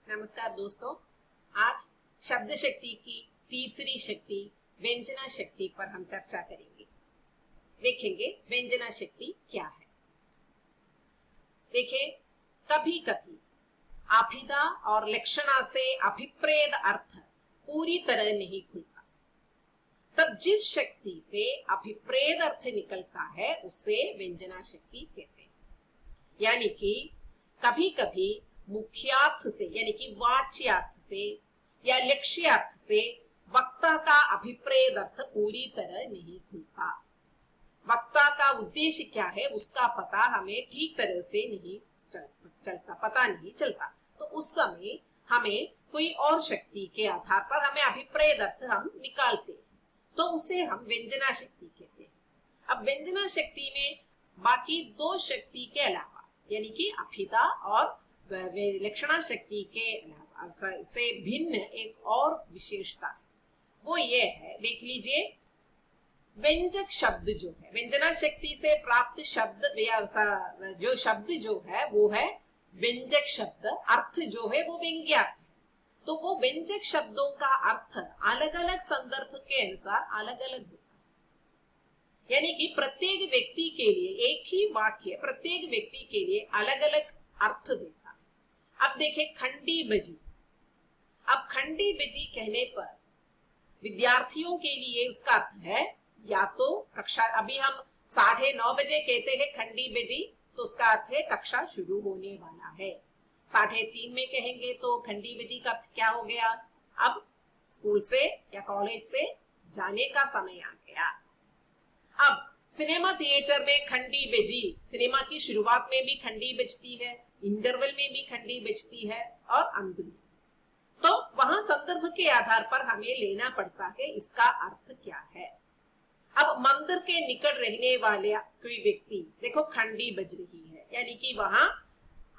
नमस्कार दोस्तों। आज शब्द शक्ति की तीसरी शक्ति व्यंजना शक्ति पर हम चर्चा करेंगे। देखेंगे व्यंजना शक्ति क्या है। देखिए, कभी कभी अभिधा और लक्षणा से अभिप्रेत अर्थ पूरी तरह नहीं खुलता, तब जिस शक्ति से अभिप्रेत अर्थ निकलता है उसे व्यंजना शक्ति कहते हैं। यानी कि कभी कभी मुख्यार्थ से यानी कि वाच्यार्थ से या लक्ष्यार्थ से वक्ता का अभिप्रेत अर्थ पूरी तरह नहीं खुलता। वक्ता का उद्देश्य क्या है उसका पता हमें ठीक तरह से नहीं चलता। तो उस समय हमें कोई और शक्ति के आधार पर हमें अभिप्रेत अर्थ हम निकालते हैं, तो उसे हम व्यंजना शक्ति कहते हैं। अब व्यंजना शक्ति में बाकी दो शक्ति के अलावा यानी कि अभिधा और लक्षणा शक्ति के से भिन्न एक और विशेषता है, वो ये है। देख लीजिए, व्यंजक शब्द जो है व्यंजना शक्ति से प्राप्त शब्द या जो शब्द जो है वो है व्यंजक शब्द, अर्थ जो है वो व्यंग्यार्थ है। तो वो व्यंजक शब्दों का अर्थ अलग अलग संदर्भ के अनुसार अलग अलग होता है। यानी कि प्रत्येक व्यक्ति के लिए एक ही वाक्य प्रत्येक व्यक्ति के लिए अलग अलग अर्थ देता है। अब देखें, खंडी बजी। अब खंडी बजी कहने पर विद्यार्थियों के लिए उसका अर्थ है या तो कक्षा, अभी हम 9:30 बजे कहते हैं खंडी बजी, तो उसका अर्थ है कक्षा शुरू होने वाला है। 3:30 में कहेंगे तो खंडी बजी का अर्थ क्या हो गया, अब स्कूल से या कॉलेज से जाने का समय आ गया। अब सिनेमा थिएटर में खंडी बजी, सिनेमा की शुरुआत में भी खंडी बजती है, इंटरवल में भी खंडी बजती है और अंत में। तो वहां संदर्भ के आधार पर हमें लेना पड़ता है इसका अर्थ क्या है। अब मंदिर के निकट रहने वाले कोई व्यक्ति देखो खंडी बज रही है, यानी कि वहां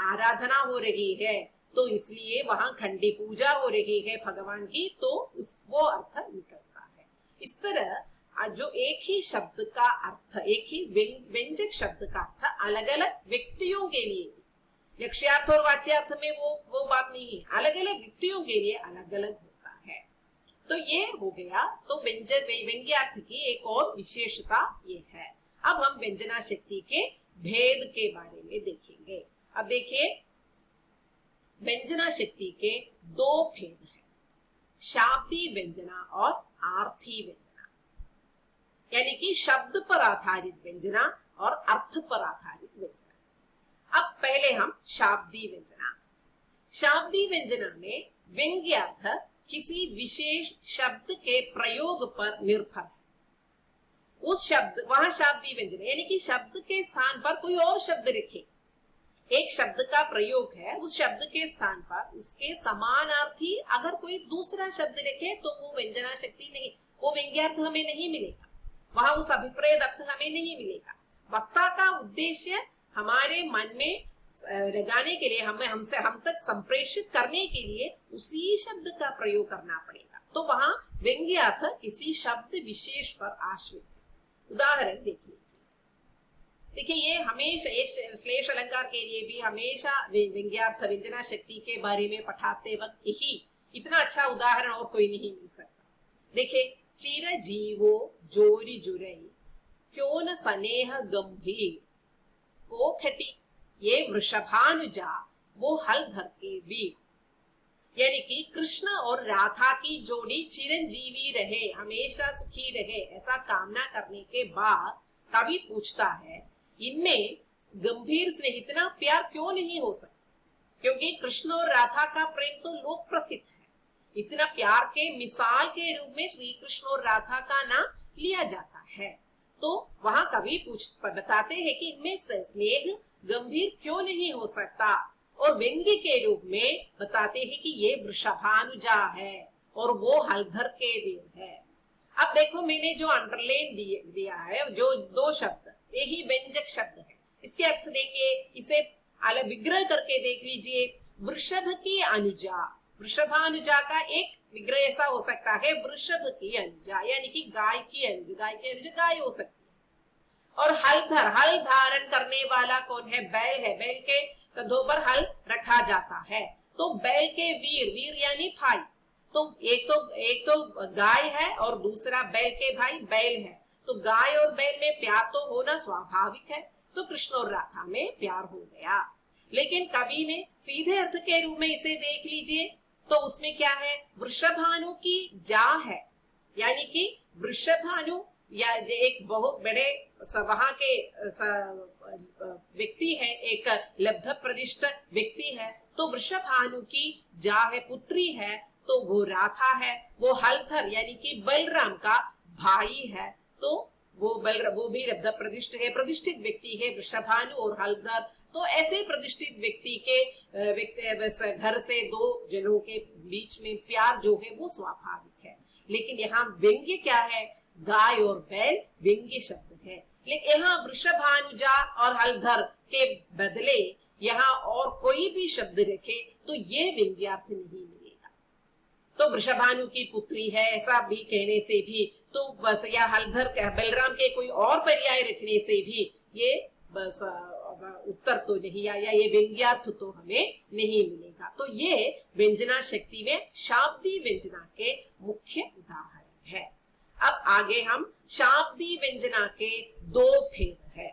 आराधना हो रही है, तो इसलिए वहां खंडी पूजा हो रही है भगवान की, तो वो अर्थ निकलता है। इस तरह जो एक ही शब्द का अर्थ, एक ही व्यंजक शब्द का अर्थ अलग अलग व्यक्तियों के लिए, लक्ष्यार्थ और वाच्यार्थ में वो बात नहीं है, अलग अलग व्यक्तियों के लिए अलग अलग होता है। तो ये हो गया, तो व्यंग्यार्थ की एक और विशेषता ये है। अब हम व्यंजना शक्ति के भेद के बारे में देखेंगे। अब देखिए, व्यंजना शक्ति के दो भेद हैं, शाब्दी व्यंजना और आर्थी व्यंजना। यानी कि शब्द पर आधारित व्यंजना और अर्थ पर आधारित व्यंजना। अब पहले हम शाब्दी व्यंजना। शाब्दी व्यंजना में व्यंग्यार्थ किसी विशेष शब्द के प्रयोग पर निर्भर है। उस शब्द वहां शाब्दी व्यंजना यानी कि शब्द के स्थान पर कोई और शब्द रखे, एक शब्द का प्रयोग है, उस शब्द के स्थान पर उसके समानार्थी अगर कोई दूसरा शब्द रखे तो वो व्यंजना शक्ति नहीं, वो व्यंग्यार्थ हमें नहीं मिलेगा, वहां उस अभिप्रेत अर्थ हमें नहीं मिलेगा। वक्ता का उद्देश्य हमारे मन में लगाने के लिए, हम तक संप्रेषित करने के लिए उसी शब्द का प्रयोग करना पड़ेगा, तो वहां व्यंग्यार्थ किसी शब्द विशेष पर आश्रित है। उदाहरण देख लीजिए। देखिए, ये हमेशा श्लेष अलंकार के लिए भी हमेशा व्यंग्यार्थ व्यंजना शक्ति के बारे में पढ़ाते वक्त यही इतना अच्छा उदाहरण और कोई नहीं मिल सकता। देखिए, चिर जीवो जोरी जुरई क्यों न स्नेह गंभीर को खटी ये वृषभानुजा वो हल धर के वीर। यानी कि कृष्ण और राधा की जोड़ी चिरंजीवी रहे, हमेशा सुखी रहे, ऐसा कामना करने के बाद कवि पूछता है इनमें गंभीर स्नेह, इतना प्यार क्यों नहीं हो सकता, क्योंकि कृष्ण और राधा का प्रेम तो लोक प्रसिद्ध है। इतना प्यार के मिसाल के रूप में श्री कृष्ण और राधा का नाम लिया जाता है। तो वहां कवि बताते हैं कि इनमें स्नेह गंभीर क्यों नहीं हो सकता, और व्यंग्य के रूप में बताते हैं कि ये वृषभानुजा है और वो हलधर के वीर है। अब देखो, मैंने जो अंडरलाइन दिया है, जो दो शब्द यही व्यंजक शब्द है, इसके अर्थ देखिए, इसे अलग विग्रह करके देख लीजिए। वृषभ की अनुजा, वृषभानुजा का एक विग्रह ऐसा हो सकता है वृषभ की अनुजा, यानी कि गाय की अनुजा गाय हो सकती है। और हलधर, हल धारण करने वाला कौन है, बैल है, बैल के कंधों पर हल रखा जाता है। तो बैल के वीर, वीर यानी भाई, तो एक तो गाय है और दूसरा बैल के भाई बैल है, तो गाय और बैल में प्यार तो होना स्वाभाविक है, तो कृष्ण और राधा में प्यार हो गया। लेकिन कवि ने सीधे अर्थ के रूप में इसे देख लीजिए, तो उसमें क्या है, वृषभानु की जा है, यानी कि वृषभानु या एक बहुत बड़े वहां के व्यक्ति है, एक लब्ध प्रतिष्ठ व्यक्ति है, तो वृषभानु की जा है, पुत्री है, तो वो राधा है, वो हलधर यानी कि बलराम का भाई है, तो वो भी लब्ध प्रतिष्ठ है, प्रतिष्ठित व्यक्ति है वृषभानु और हलधर। तो ऐसे प्रतिष्ठित व्यक्ति के घर से दो जनों के बीच में प्यार जो है वो स्वाभाविक है। लेकिन यहाँ व्यंग्य क्या है, गाय और बैल व्यंग्य शब्द है, लेकिन यहाँ वृषभानुजा और हलधर के बदले यहाँ और कोई भी शब्द रखे तो ये व्यंग्यार्थ नहीं मिलेगा। तो वृषभानु की पुत्री है ऐसा भी कहने से भी, तो बस या हलधर बलराम के कोई और पर्याय रखने से भी ये बस उत्तर तो नहीं आया, ये व्यंग्यार्थ तो हमें नहीं मिलेगा। तो ये व्यंजना शक्ति में शाब्दी व्यंजना के मुख्य उदाहरण है। अब आगे हम शाब्दी व्यंजना के दो भेद है,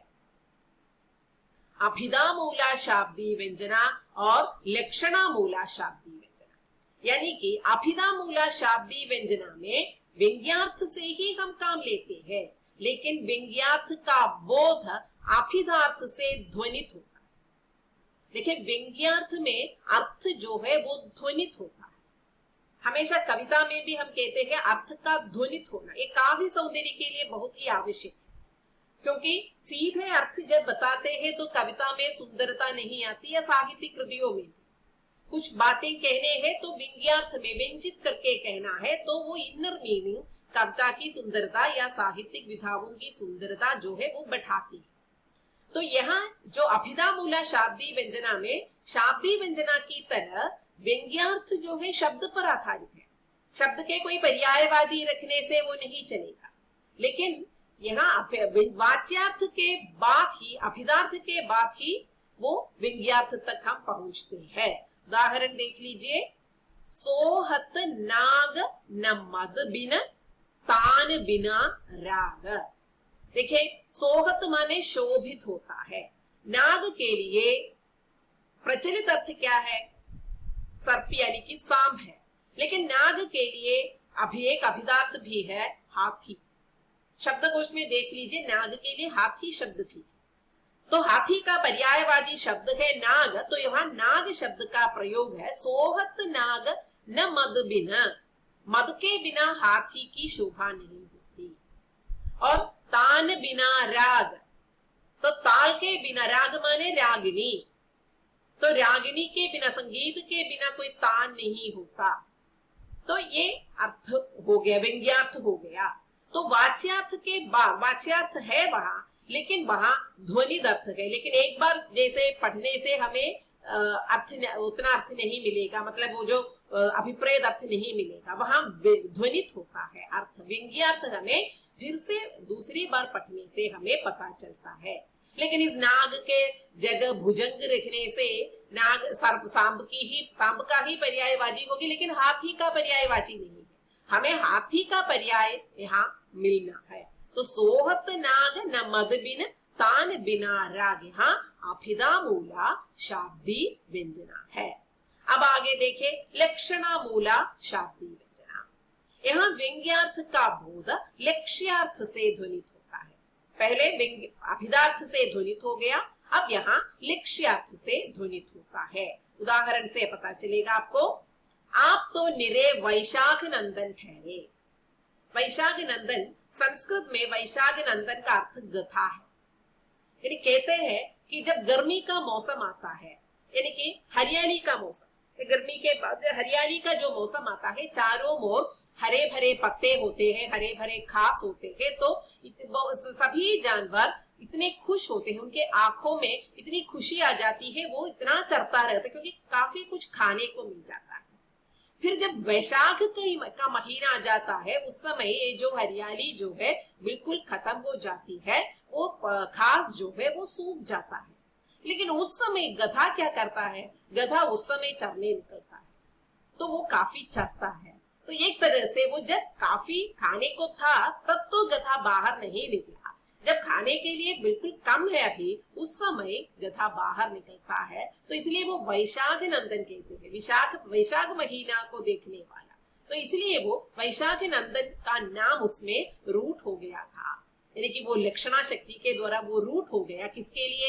अभिधा मूला शाब्दी व्यंजना और लक्षणा मूला शाब्दी व्यंजना। यानी कि अभिधा मूला शाब्दी व्यंजना में व्यंग्यार्थ से ही हम काम लेते हैं, लेकिन व्यंग्यार्थ का बोध अभिधार्थ से ध्वनित होता है। देखिए व्यंग्यार्थ में अर्थ जो है वो ध्वनित होता है। हमेशा कविता में भी हम कहते हैं अर्थ का ध्वनित होना, ये काव्य सौंदर्य के लिए बहुत ही आवश्यक है, क्योंकि सीधे अर्थ जब बताते हैं तो कविता में सुंदरता नहीं आती, या साहित्यिक कृतियों में कुछ बातें कहने हैं तो व्यंग्यार्थ में व्यंजित करके कहना है, तो वो इनर मीनिंग कविता की सुंदरता या साहित्यिक विधाओं की सुंदरता जो है वो बढ़ाती है। तो यहाँ जो अभिधा मूला शाब्दी व्यंजना में शाब्दी व्यंजना की तरह व्यंग्यार्थ जो है शब्द पर आधारित है, शब्द के कोई पर्यायवाची रखने से वो नहीं चलेगा। लेकिन यहाँ वाच्यार्थ के बाद ही, अभिधार्थ के बाद ही वो व्यंग्यार्थ तक हम पहुंचते हैं। उदाहरण देख लीजिए, सोहत नाग न मद बिन तान बिना राग। देखिए सोहत माने शोभित होता है, नाग के लिए प्रचलित अर्थ क्या है, सर्प यानी कि सांप है, लेकिन नाग के लिए अभी एक अभिधार्थ भी है, हाथी। शब्दकोश में देख लीजिए, नाग के लिए हाथी शब्द भी है, तो हाथी का पर्यायवाची शब्द है नाग, तो यहाँ नाग शब्द का प्रयोग है। सोहत नाग न मद बिना, मद के बिना हाथी की शोभा नहीं होती। और तान बिना राग, तो ताल के बिना, राग माने रागिनी, तो रागिनी के बिना, संगीत के बिना कोई तान नहीं होता। तो ये अर्थ हो गया, व्यंग्यार्थ हो गया। तो वाच्यार्थ के बाद, वाच्यार्थ है वहां, लेकिन वहां ध्वनिद अर्थ है, लेकिन एक बार जैसे पढ़ने से हमें उतना अर्थ नहीं मिलेगा, मतलब वो जो अभिप्रेत अर्थ नहीं मिलेगा, वहां ध्वनित होता है अर्थ। व्यंग्यार्थ हमें फिर से दूसरी बार पढ़ने से हमें पता चलता है। लेकिन इस नाग के जगह भुजंग रखने से नाग सांब का ही पर्यायवाची होगी, लेकिन हाथी का पर्यायवाची नहीं है, हमें हाथी का पर्याय यहाँ मिलना है। तो सोहत नाग न मद बिन तान बिना राग, यहाँ अभिधा मूला शाब्दी व्यंजना है। अब आगे देखे लक्षणा मूला शाब्दी व्यंजना। यहाँ व्यंग्यार्थ का बोध लक्ष्यार्थ से ध्वनित होता है। पहले अभिधार्थ से ध्वनित हो गया, अब यहाँ लक्ष्यार्थ से ध्वनित होता है। उदाहरण से पता चलेगा आपको, आप तो निरे वैशाख नंदन ठहरे। वैशाख नंदन संस्कृत में वैशाख नंदन का अर्थ गधा है, यानी कहते हैं कि जब गर्मी का मौसम आता है, यानी कि हरियाली का मौसम, गर्मी के बाद हरियाली का जो मौसम आता है, चारों ओर हरे भरे पत्ते होते हैं, हरे भरे घास होते हैं, तो सभी जानवर इतने खुश होते हैं, उनके आंखों में इतनी खुशी आ जाती है, वो इतना चरता रहता है क्योंकि काफी कुछ खाने को मिल जाता है। फिर जब वैशाख का महीना आ जाता है, उस समय ये जो हरियाली जो है बिल्कुल खत्म हो जाती है, वो घास जो है वो सूख जाता है। लेकिन उस समय गधा क्या करता है, गधा उस समय चरने निकलता है तो वो काफी चरता है। तो एक तरह से वो जब काफी खाने को था तब तो गधा बाहर नहीं निकला, जब खाने के लिए बिल्कुल कम है अभी उस समय गधा बाहर निकलता है। तो इसलिए वो वैशाख नंदन कहते हैं, वैशाख महीना को देखने वाला, तो इसलिए वो वैशाख नंदन का नाम उसमें रूट हो गया था, यानी कि वो लक्षणा शक्ति के द्वारा वो रूट हो गया। किसके लिए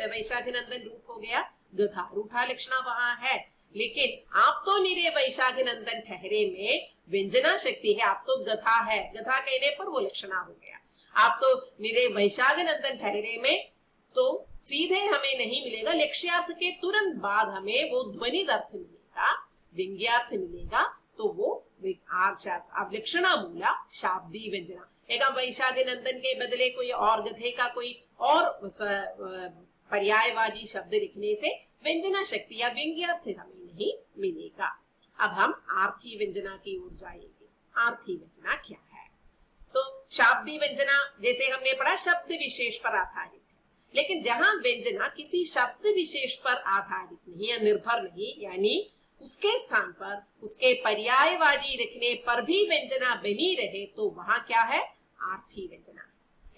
वैशाख नंदन रूट हो गया? गधा। रूठा लक्षणा वहां है, लेकिन आप तो निरे वैशाख नंदन ठहरे में व्यंजना शक्ति है, आप तो गधा है, गधा कहने पर वो लक्षणा हो गया। आप तो निरे वैशाख नंदन ठहरे में तो सीधे हमें नहीं मिलेगा, लक्ष्यार्थ के तुरंत बाद हमें वो ध्वनि अर्थ मिलेगा, व्यंग्यार्थ मिलेगा, तो वो लक्षणा मूला शाब्दी व्यंजना। एक वैशाख नंदन के बदले कोई और गधे का कोई और पर्यायवाची शब्द लिखने से व्यंजना शक्ति या व्यंग्यार्थ हमें नहीं मिलेगा। अब हम आर्थी व्यंजना की ओर जाएंगे। आर्थी व्यंजना क्या है? तो शाब्दी व्यंजना जैसे हमने पढ़ा शब्द विशेष पर आधारित है, लेकिन जहां व्यंजना किसी शब्द विशेष पर आधारित नहीं या निर्भर नहीं, यानी उसके स्थान पर उसके पर्यायवाची लिखने पर भी व्यंजना बनी रहे, तो वहां क्या है? आर्थी व्यंजना।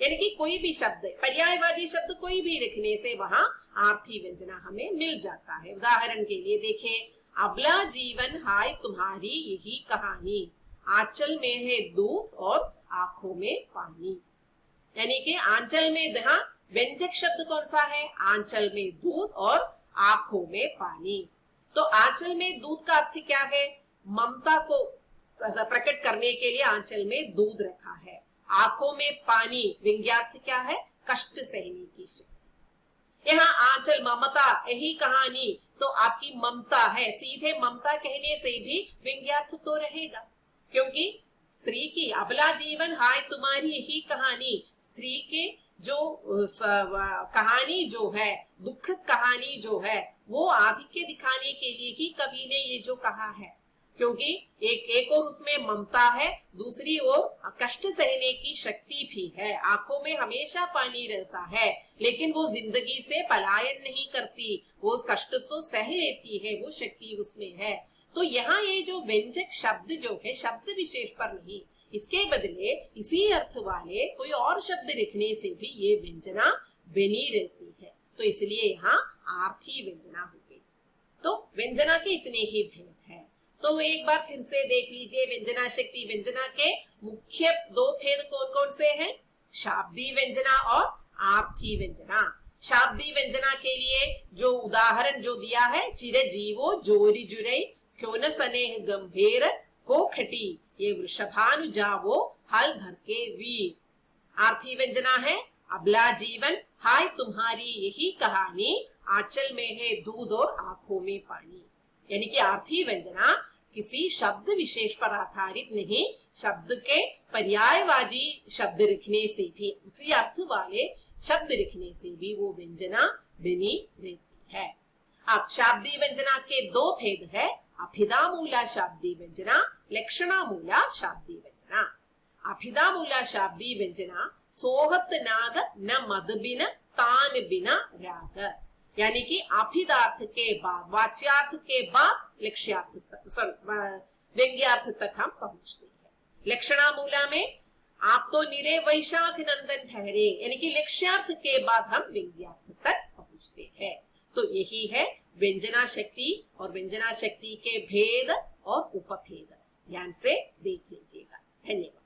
यानी कि कोई भी शब्द, पर्यायवाची शब्द कोई भी लिखने से वहां आर्थी व्यंजना हमें मिल जाता है। उदाहरण के लिए देखें, अबला जीवन हाय तुम्हारी यही कहानी, आंचल में है दूध और आंखों में पानी। यानी कि आंचल में, जहां व्यंजक शब्द कौन सा है? आंचल में दूध और आंखों में पानी। तो आंचल में दूध का अर्थ क्या है? ममता को प्रकट करने के लिए आंचल में दूध रखा है। आंखों में पानी, व्यंग्यार्थ क्या है? कष्ट सहने की शक्ति। यहाँ आंचल ममता यही कहानी, तो आपकी ममता है, सीधे ममता कहने से भी व्यंग्यार्थ तो रहेगा, क्योंकि स्त्री की अबला जीवन हाय तुम्हारी यही कहानी, स्त्री के जो कहानी जो है, दुखद कहानी जो है, वो आधिक्य दिखाने के लिए ही कवि ने ये जो कहा है, क्योंकि एक और उसमें ममता है, दूसरी ओर कष्ट सहने की शक्ति भी है। आंखों में हमेशा पानी रहता है, लेकिन वो जिंदगी से पलायन नहीं करती, वो उस कष्ट को सह लेती है, वो शक्ति उसमें है। तो यहाँ ये जो व्यंजक शब्द जो है, शब्द विशेष पर नहीं, इसके बदले इसी अर्थ वाले कोई और शब्द लिखने से भी ये व्यंजना बनी रहती है, तो इसलिए यहाँ आर्थी व्यंजना हो गई। तो व्यंजना के इतने ही भेद है। तो एक बार फिर से देख लीजिए, व्यंजना शक्ति व्यंजना के मुख्य दो भेद कौन कौन से हैं? शाब्दी व्यंजना और आर्थी व्यंजना। शाब्दी व्यंजना के लिए जो उदाहरण जो दिया है, चिरजीवो जोरी जुरे क्यों न स्नेह गंभीर को खटी, ये वृषभानुजावो हल धर के वीर। आर्थी व्यंजना है, अबला जीवन हाय तुम्हारी यही कहानी, आंचल में है दूध और आंखों में पानी। यानी कि आर्थी व्यंजना किसी शब्द विशेष पर आधारित नहीं, शब्द के पर्यायवाची शब्द लिखने से भी, उसी अर्थ वाले शब्द लिखने से भी वो व्यंजना बनी रहती है। अब शाब्दी व्यंजना के दो भेद है, अभिधा मूला शाब्दी व्यंजना, लक्षणा मूला शाब्दी व्यंजना। अभिधा मूला शाब्दी व्यंजना सोहत नाग न मद बिन तान बिना राग, यानी कि अभिधार्थ के बाद, वाच्यार्थ के बाद लक्ष्यार्थ तक, व्यंग्यार्थ तक हम पहुंचते हैं। लक्षणा मूला में आप तो निरे वैशाख नंदन ठहरे, यानी कि लक्ष्यार्थ के बाद हम व्यंग्यार्थ तक पहुंचते हैं। तो यही है व्यंजना शक्ति और व्यंजना शक्ति के भेद और उपभेद। ध्यान से देख लीजिएगा। धन्यवाद।